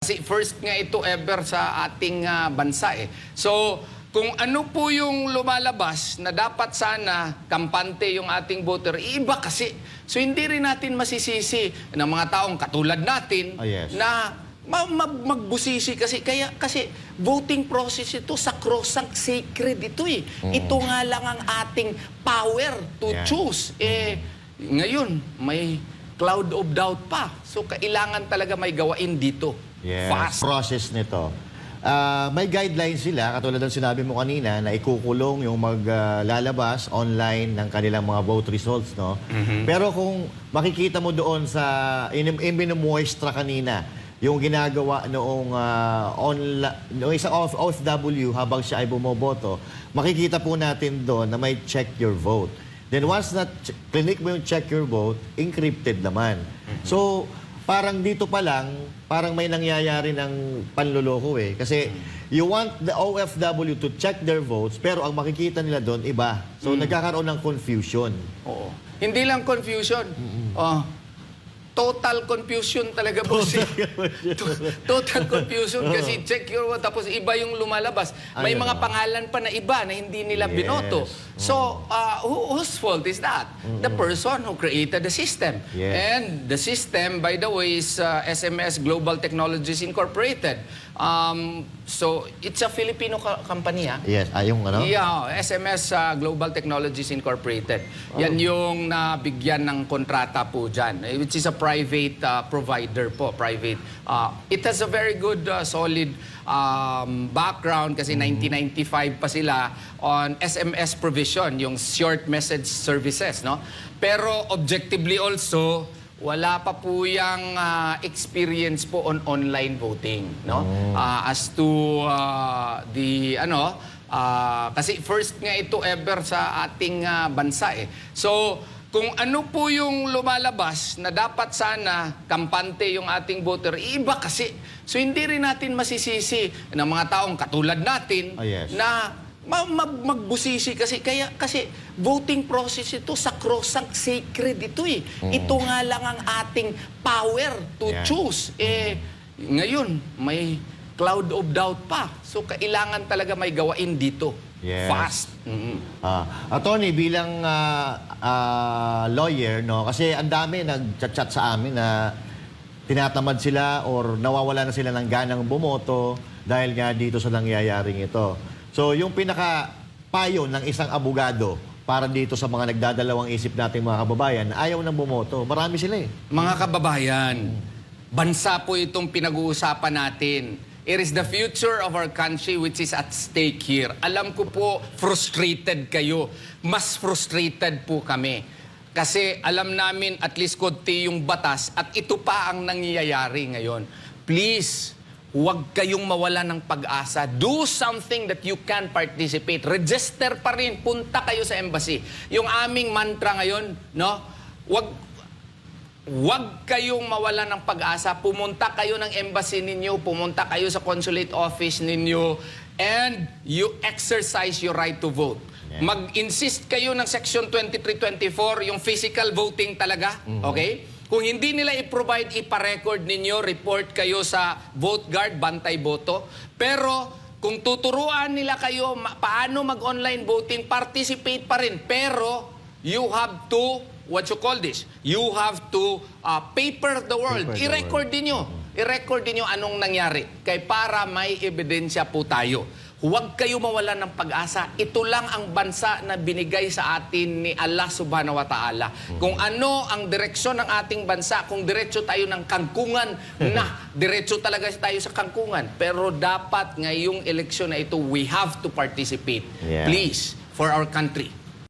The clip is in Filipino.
Kasi first nga ito ever sa ating bansa eh. So, kung ano po yung lumalabas na dapat sana kampante yung ating voter, iba kasi. So, hindi rin natin masisisi ng mga taong katulad natin na magbusisi kasi. Kasi voting process ito, sacrosanct, sacred ito eh. Ito nga lang ang ating power to choose. Ngayon, may cloud of doubt pa. So, kailangan talaga may gawain dito. Fast. Process nito. May guidelines sila, katulad ng sinabi mo kanina, na ikukulong yung maglalabas online ng kanilang mga vote results, no? Pero kung makikita mo doon sa inimumuestra kanina, yung ginagawa noong isang OFW habang siya ay bumoboto, makikita po natin doon na may check your vote. Then once na click mo yung check your vote, encrypted naman. So, parang dito pa lang, parang may nangyayari ng panloloko eh. Kasi you want the OFW to check their votes, pero ang makikita nila doon, iba. So, nagkakaroon ng confusion. Oo. Hindi lang confusion. Total confusion talaga po siya. Total confusion kasi check your vote tapos iba yung lumalabas. May mga pangalan pa na iba na hindi nila binoto. So, whose fault is that? The person who created the system. And the system, by the way, is SMS Global Technologies Incorporated. So, it's a Filipino company, ha? Yes, yung ano? Yeah, SMS Global Technologies Incorporated. Yan yung nabigyan ng kontrata po dyan, which is a private provider po, private. It has a very good, solid background kasi 1995 pa sila on SMS provision, yung short message services, no? Pero objectively also, wala pa po yung experience po on online voting, no? As to kasi first nga ito ever sa ating bansa eh. So, kung ano po yung lumalabas na dapat sana kampante yung ating voter, iba kasi. So, hindi rin natin masisisi ng mga taong katulad natin na magbusisi kasi. Kasi voting process ito, sacrosanct, sacred ito eh. Ito nga lang ang ating power to choose. Ngayon, may cloud of doubt pa. So, kailangan talaga may gawain dito. Fast. Attorney, bilang lawyer, no, kasi ang dami nag-chat sa amin na tinatamad sila or nawawala na sila ng ganang bumoto dahil nga dito sa nangyayaring ito. So, yung pinaka-payo ng isang abogado para dito sa mga nagdadalawang isip nating mga kababayan, ayaw nang bumoto. Marami sila eh. Mga kababayan, bansa po itong pinag-uusapan natin. It is the future of our country which is at stake here. Alam ko po, frustrated kayo. Mas frustrated po kami. Kasi alam namin at least konti yung batas at ito pa ang nangyayari ngayon. Please, huwag kayong mawala ng pag-asa. Do something that you can participate. Register pa rin. Punta kayo sa embassy. Yung aming mantra ngayon, no? Huwag kayong mawala ng pag-asa. Pumunta kayo ng embassy ninyo, pumunta kayo sa consulate office ninyo, and you exercise your right to vote. Mag-insist kayo ng Section 2324, yung physical voting talaga, okay? Kung hindi nila i-provide, ipa-record ninyo, report kayo sa Vote Guard, Bantay Boto. Pero kung tuturuan nila kayo paano mag-online voting, participate pa rin. Pero you have to you have to paper the world. I-record din nyo. I-record din nyo anong nangyari. Kaya para may ebidensya po tayo. Huwag kayo mawala ng pag-asa. Ito lang ang bansa na binigay sa atin ni Allah subhanahu wa ta'ala. Kung ano ang direksyon ng ating bansa, kung diretso tayo ng kangkungan, diretso talaga tayo sa kangkungan. Pero dapat ngayong eleksyon na ito, we have to participate. Please, for our country.